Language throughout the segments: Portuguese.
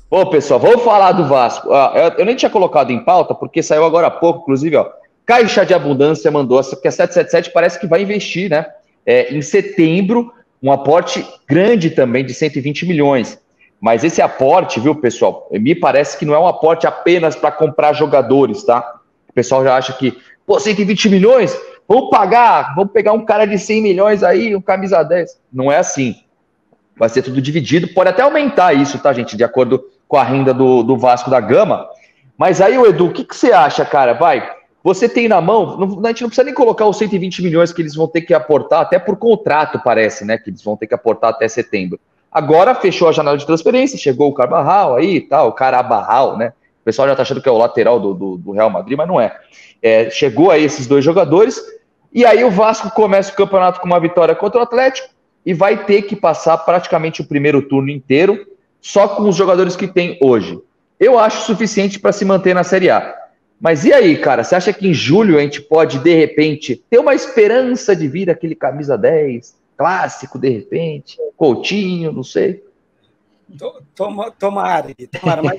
Ô, pessoal, vamos falar do Vasco. Eu nem tinha colocado em pauta, porque saiu agora há pouco, inclusive, ó. Caixa de Abundância mandou, porque a 777 parece que vai investir, né? Em setembro, um aporte grande também de 120 milhões. Mas esse aporte, viu, pessoal, me parece que não é um aporte apenas para comprar jogadores, tá? O pessoal já acha que, pô, 120 milhões, vamos pegar um cara de 100 milhões aí, um camisa 10. Não é assim. Vai ser tudo dividido. Pode até aumentar isso, tá, gente? De acordo com a renda do Vasco da Gama. Mas aí, o Edu, o que você acha, cara? Vai. Você tem na mão, a gente não precisa nem colocar os 120 milhões que eles vão ter que aportar, até por contrato, parece, né? Que eles vão ter que aportar até setembro. Agora fechou a janela de transferência, chegou o Carvajal aí e tal, o Carabarral, né? O pessoal já tá achando que é o lateral do Real Madrid, mas não é. Chegou aí esses dois jogadores, e aí o Vasco começa o campeonato com uma vitória contra o Atlético, e vai ter que passar praticamente o primeiro turno inteiro só com os jogadores que tem hoje. Eu acho suficiente para se manter na Série A. Mas e aí, cara? Você acha que em julho a gente pode, de repente, ter uma esperança de vir aquele camisa 10 clássico, de repente? Coutinho, não sei. Tomara, mas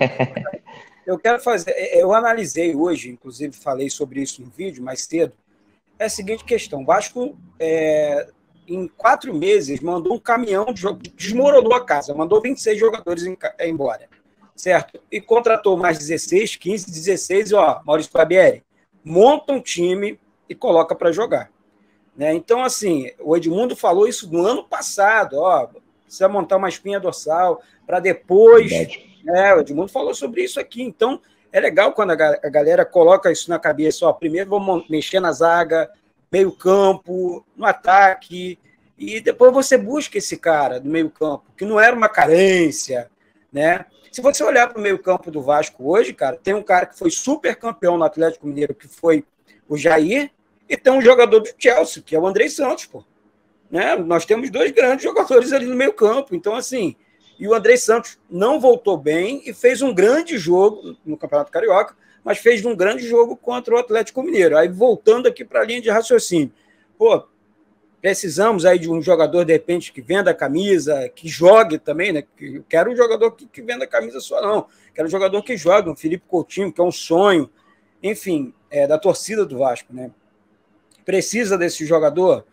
eu quero fazer. Eu analisei hoje, inclusive falei sobre isso no vídeo mais cedo. É a seguinte questão: o Vasco, em 4 meses, mandou um caminhão, desmoronou a casa, mandou 26 jogadores embora, certo? E contratou mais 16, 15, 16, ó, Maurício Barbieri, monta um time e coloca para jogar. Né? Então, assim, o Edmundo falou isso no ano passado, ó, precisa montar uma espinha dorsal para depois. O Edmundo falou sobre isso aqui. Então, é legal quando a galera coloca isso na cabeça. Ó, primeiro vamos mexer na zaga, meio campo, no ataque, e depois você busca esse cara do meio campo, que não era uma carência, né? Se você olhar para o meio campo do Vasco hoje, cara, tem um cara que foi super campeão no Atlético Mineiro, que foi o Jair, e tem um jogador do Chelsea, que é o Andrei Santos, pô. Né? Nós temos 2 grandes jogadores ali no meio campo. Então, assim, e o Andrei Santos não voltou bem e fez um grande jogo no Campeonato Carioca, mas fez um grande jogo contra o Atlético Mineiro. Aí, voltando aqui para a linha de raciocínio, pô, precisamos aí de um jogador, de repente, que venda a camisa, que jogue também, né? Eu quero um jogador que venda a camisa só, não. Quero um jogador que jogue, um Felipe Coutinho, que é um sonho, enfim, da torcida do Vasco, né? Precisa desse jogador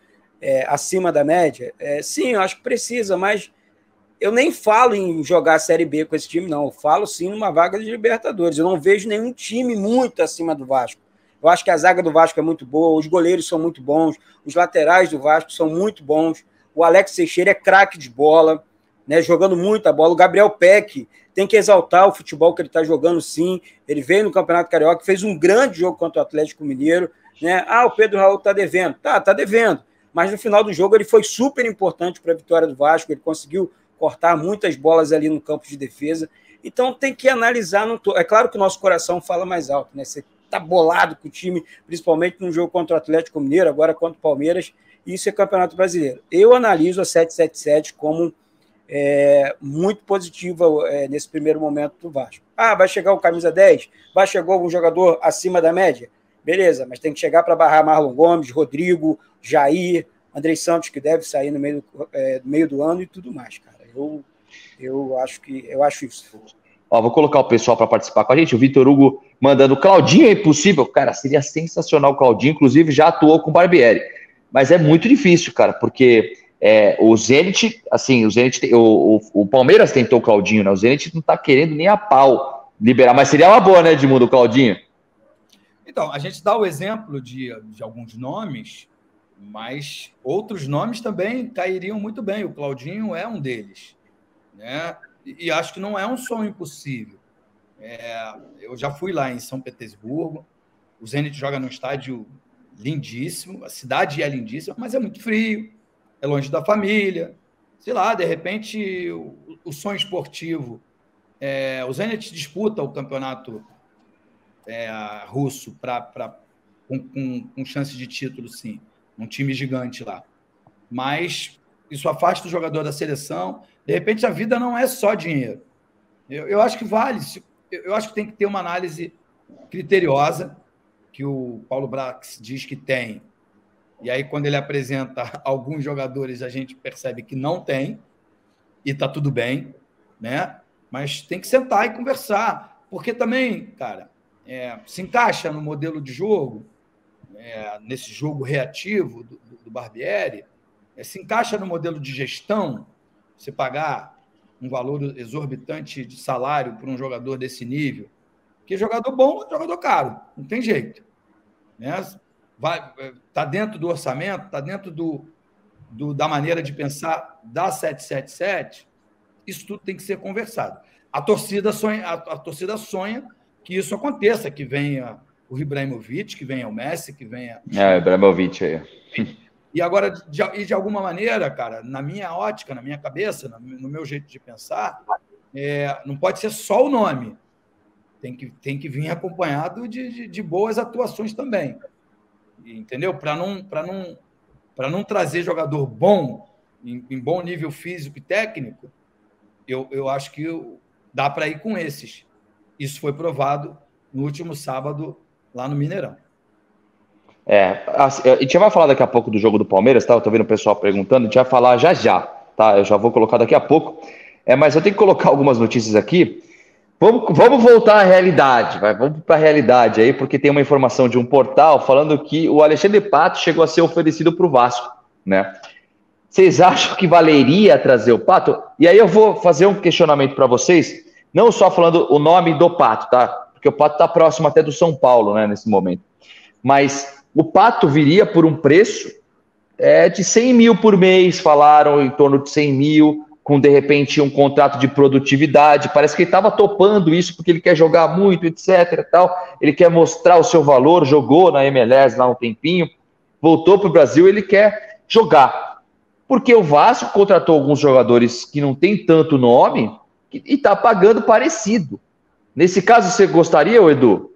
acima da média? Sim, eu acho que precisa, mas eu nem falo em jogar a Série B com esse time, não. Eu falo sim numa vaga de Libertadores. Eu não vejo nenhum time muito acima do Vasco. Eu acho que a zaga do Vasco é muito boa, os goleiros são muito bons, os laterais do Vasco são muito bons. O Alex Teixeira é craque de bola, né, jogando muita bola. O Gabriel Peck tem que exaltar o futebol que ele está jogando, sim. Ele veio no Campeonato Carioca, fez um grande jogo contra o Atlético Mineiro. Né? O Pedro Raul está devendo. Tá devendo. Mas no final do jogo ele foi super importante para a vitória do Vasco. Ele conseguiu cortar muitas bolas ali no campo de defesa. Então tem que analisar. É claro que o nosso coração fala mais alto, né? Você está bolado com o time, principalmente no jogo contra o Atlético Mineiro, agora contra o Palmeiras. E isso é Campeonato Brasileiro. Eu analiso a 777 como muito positiva nesse primeiro momento do Vasco. Vai chegar o camisa 10? Vai chegar um jogador acima da média? Beleza, mas tem que chegar para barrar Marlon Gomes, Rodrigo, Jair, Andrei Santos, que deve sair no meio do ano e tudo mais, cara. Eu acho isso. Vou colocar o pessoal para participar com a gente. O Vitor Hugo mandando Claudinho é impossível. Cara, seria sensacional o Claudinho. Inclusive, já atuou com o Barbieri. Mas é muito difícil, cara, porque o Zenit, assim, o Palmeiras tentou o Claudinho, né? O Zenit não tá querendo nem a pau liberar. Mas seria uma boa, né, Edmundo, o Claudinho? Então, a gente dá o exemplo de alguns nomes, mas outros nomes também cairiam muito bem. O Claudinho é um deles, né? E acho que não é um sonho impossível. Eu já fui lá em São Petersburgo, o Zenit joga num estádio lindíssimo, a cidade é lindíssima, mas é muito frio, é longe da família. Sei lá, de repente, o sonho esportivo. O Zenit disputa o campeonato russo com chance de título, sim. Um time gigante lá. Mas isso afasta o jogador da seleção. De repente, a vida não é só dinheiro. Eu acho que vale. Eu acho que tem que ter uma análise criteriosa, que o Paulo Brax diz que tem. E aí, quando ele apresenta alguns jogadores, a gente percebe que não tem. E está tudo bem, né? Mas tem que sentar e conversar, porque também, cara, se encaixa no modelo de jogo, nesse jogo reativo do Barbieri, se encaixa no modelo de gestão, você pagar um valor exorbitante de salário para um jogador desse nível, porque jogador bom é jogador caro, não tem jeito. Está dentro do orçamento, está dentro da maneira de pensar da 777, isso tudo tem que ser conversado. A torcida sonha que isso aconteça, que venha o Ibrahimovic, que venha o Messi, que venha... o Ibrahimovic aí. E agora, de alguma maneira, cara, na minha ótica, na minha cabeça, no meu jeito de pensar, não pode ser só o nome. Tem que vir acompanhado de boas atuações também. Entendeu? Para não trazer jogador bom, em bom nível físico e técnico, eu acho que dá para ir com esses. Isso foi provado no último sábado, lá no Mineirão. A gente vai falar daqui a pouco do jogo do Palmeiras, tá? Eu tô vendo o pessoal perguntando, a gente vai falar já, tá? Eu já vou colocar daqui a pouco. Mas eu tenho que colocar algumas notícias aqui. Vamos voltar à realidade, vamos para a realidade aí, porque tem uma informação de um portal falando que o Alexandre Pato chegou a ser oferecido para o Vasco, né? Vocês acham que valeria trazer o Pato? E aí eu vou fazer um questionamento para vocês, não só falando o nome do Pato, tá? Porque o Pato está próximo até do São Paulo, né, nesse momento. Mas o Pato viria por um preço de 100 mil por mês, falaram em torno de 100 mil, com, de repente, um contrato de produtividade. Parece que ele estava topando isso porque ele quer jogar muito, etc. Tal. Ele quer mostrar o seu valor, jogou na MLS lá um tempinho, voltou para o Brasil, ele quer jogar. Porque o Vasco contratou alguns jogadores que não tem tanto nome e está pagando parecido. Nesse caso, você gostaria, Edu?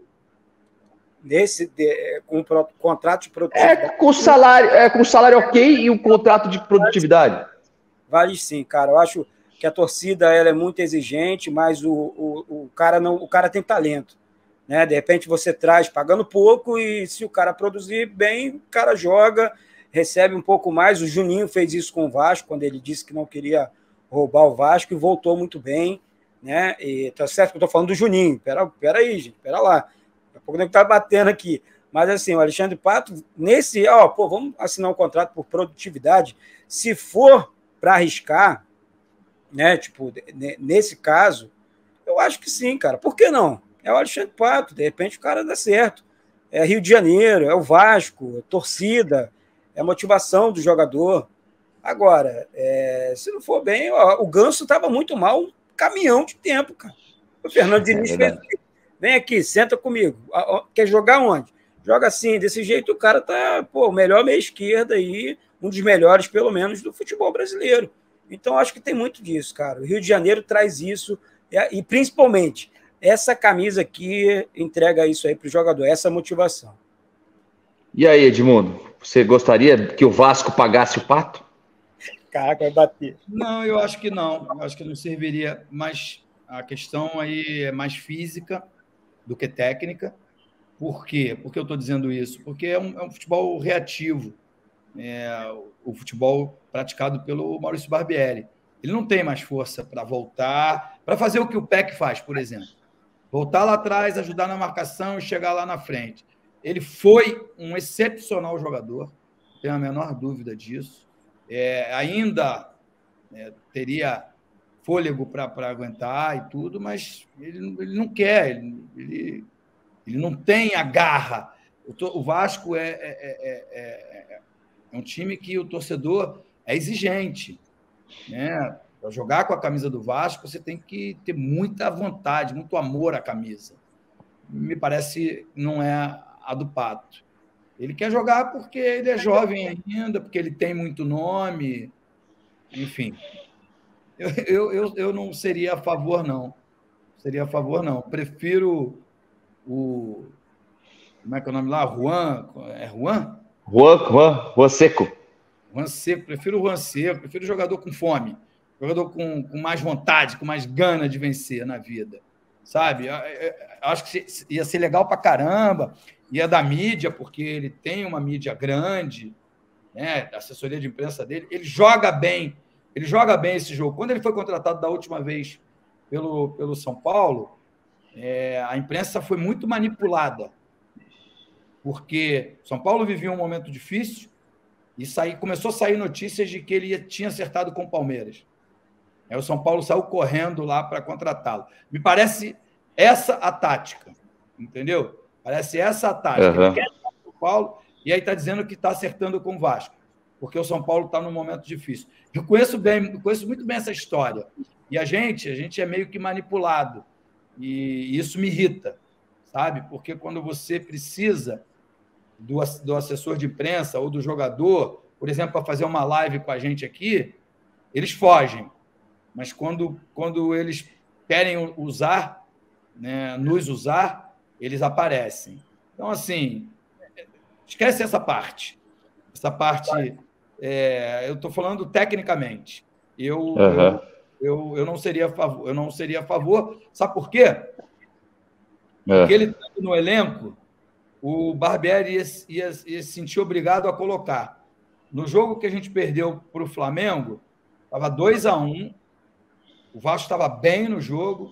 Com contrato de produtividade? Com salário ok e um contrato de produtividade. Vale sim, cara. Eu acho que a torcida ela é muito exigente, mas o cara tem talento, né? De repente você traz pagando pouco e se o cara produzir bem, o cara joga, recebe um pouco mais. O Juninho fez isso com o Vasco, quando ele disse que não queria roubar o Vasco e voltou muito bem, né? E tá certo que eu tô falando do Juninho. Pera aí, gente, pera lá. Daqui a pouco não tá batendo aqui. Mas assim, o Alexandre Pato, vamos assinar um contrato por produtividade. Se for para arriscar, né? Tipo, nesse caso, eu acho que sim, cara. Por que não? É o Alexandre Pato, de repente o cara dá certo. É Rio de Janeiro, é o Vasco, é torcida, é a motivação do jogador. Agora, se não for bem, o Ganso estava muito mal, um caminhão de tempo, cara. O Fernando Diniz fez o quê? Vem aqui, senta comigo. Quer jogar onde? Joga assim, desse jeito o cara tá, o melhor meia esquerda aí, um dos melhores, pelo menos, do futebol brasileiro. Então, acho que tem muito disso, cara. O Rio de Janeiro traz isso, e principalmente, essa camisa aqui entrega isso aí para o jogador, essa motivação. E aí, Edmundo, você gostaria que o Vasco pagasse o Pato? Caraca, vai bater. Não, eu acho que não. Eu acho que não serviria, mas a questão aí é mais física do que técnica. Por quê? Por que eu estou dizendo isso? Porque é um futebol reativo. O futebol praticado pelo Maurício Barbieri. Ele não tem mais força para voltar, para fazer o que o Peck faz, por exemplo. Voltar lá atrás, ajudar na marcação e chegar lá na frente. Ele foi um excepcional jogador, não tenho a menor dúvida disso. Ainda teria fôlego para aguentar e tudo, mas ele não quer, ele não tem a garra. O Vasco é um time que o torcedor é exigente, né? Para jogar com a camisa do Vasco, você tem que ter muita vontade, muito amor à camisa. Me parece que não é a do Pato. Ele quer jogar porque ele é jovem ainda, porque ele tem muito nome, enfim. Eu não seria a favor, não. Seria a favor, não. Prefiro o... Como é que é o nome lá? Juan? É Juan? Juan Seco. Juan Seco, prefiro o Juan Seco, prefiro jogador com fome, jogador com mais vontade, com mais gana de vencer na vida, sabe? Eu acho que ia ser legal pra caramba, ia da mídia, porque ele tem uma mídia grande, né? A assessoria de imprensa dele, ele joga bem esse jogo. Quando ele foi contratado da última vez pelo São Paulo, a imprensa foi muito manipulada, porque São Paulo vivia um momento difícil e começou a sair notícias de que ele tinha acertado com o Palmeiras. Aí o São Paulo saiu correndo lá para contratá-lo. Me parece essa a tática, entendeu? Parece essa a tática. Ele quer acertar com o São Paulo e aí está dizendo que está acertando com o Vasco, porque o São Paulo está num momento difícil. Eu conheço muito bem essa história. E a gente é meio que manipulado. E isso me irrita, sabe? Porque quando você precisa do assessor de imprensa ou do jogador, por exemplo, para fazer uma live com a gente aqui, eles fogem. Mas quando eles querem usar, né, nos usar, eles aparecem. Então, assim, esquece essa parte. Essa parte, eu estou falando tecnicamente. Eu não seria a favor. Sabe por quê? Porque ele está no elenco, o Barbieri ia se sentir obrigado a colocar. No jogo que a gente perdeu para o Flamengo, estava 2-1, o Vasco estava bem no jogo,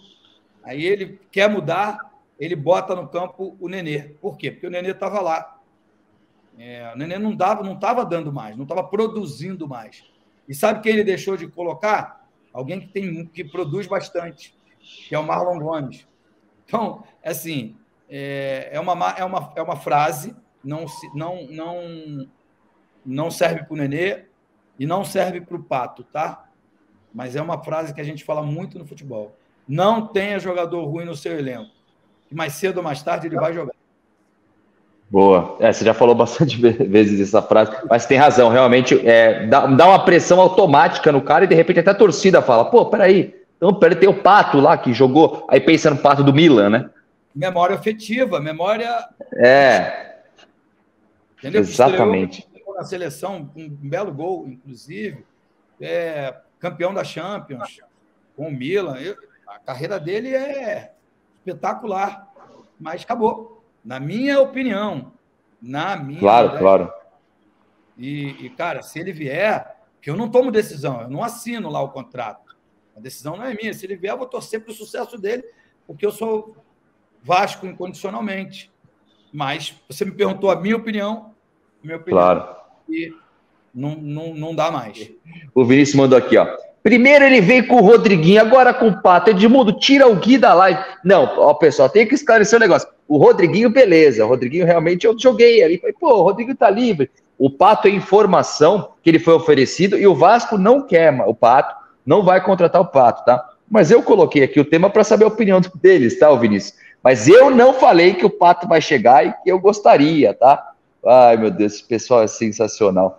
aí ele quer mudar, ele bota no campo o Nenê. Por quê? Porque o Nenê estava lá. O Nenê não estava dando mais, não estava produzindo mais. E sabe quem ele deixou de colocar? Alguém que produz bastante, que é o Marlon Gomes. Então, assim, é uma frase, não serve para o Nenê e não serve para o Pato, tá? Mas é uma frase que a gente fala muito no futebol. Não tenha jogador ruim no seu elenco, que mais cedo ou mais tarde ele vai jogar. Boa. Você já falou bastante vezes essa frase, mas tem razão, realmente dá uma pressão automática no cara e de repente até a torcida fala, pô, peraí, então tem o Pato lá que jogou, aí pensa no Pato do Milan, né? Memória afetiva, memória... Entendeu? Exatamente. Estreou na seleção, um belo gol, inclusive, campeão da Champions, com o Milan. A carreira dele é espetacular, mas acabou. Na minha opinião. Claro. E, cara, se ele vier, que eu não tomo decisão, eu não assino lá o contrato. A decisão não é minha. Se ele vier, eu vou torcer para o sucesso dele, porque eu sou Vasco incondicionalmente. Mas você me perguntou a minha opinião. Claro. E não dá mais. O Vinícius mandou aqui, ó. Primeiro ele veio com o Rodriguinho, agora com o Pato. Edmundo, tira o Gui da live. Não, ó, pessoal, tem que esclarecer o negócio. O Rodriguinho, beleza. O Rodriguinho, realmente, eu joguei ali. Falei, pô, o Rodriguinho tá livre. O Pato é informação que ele foi oferecido e o Vasco não quer o Pato, não vai contratar o Pato, tá? Mas eu coloquei aqui o tema para saber a opinião deles, tá, Vinícius? Mas eu não falei que o Pato vai chegar e que eu gostaria, tá? Ai, meu Deus, esse pessoal é sensacional.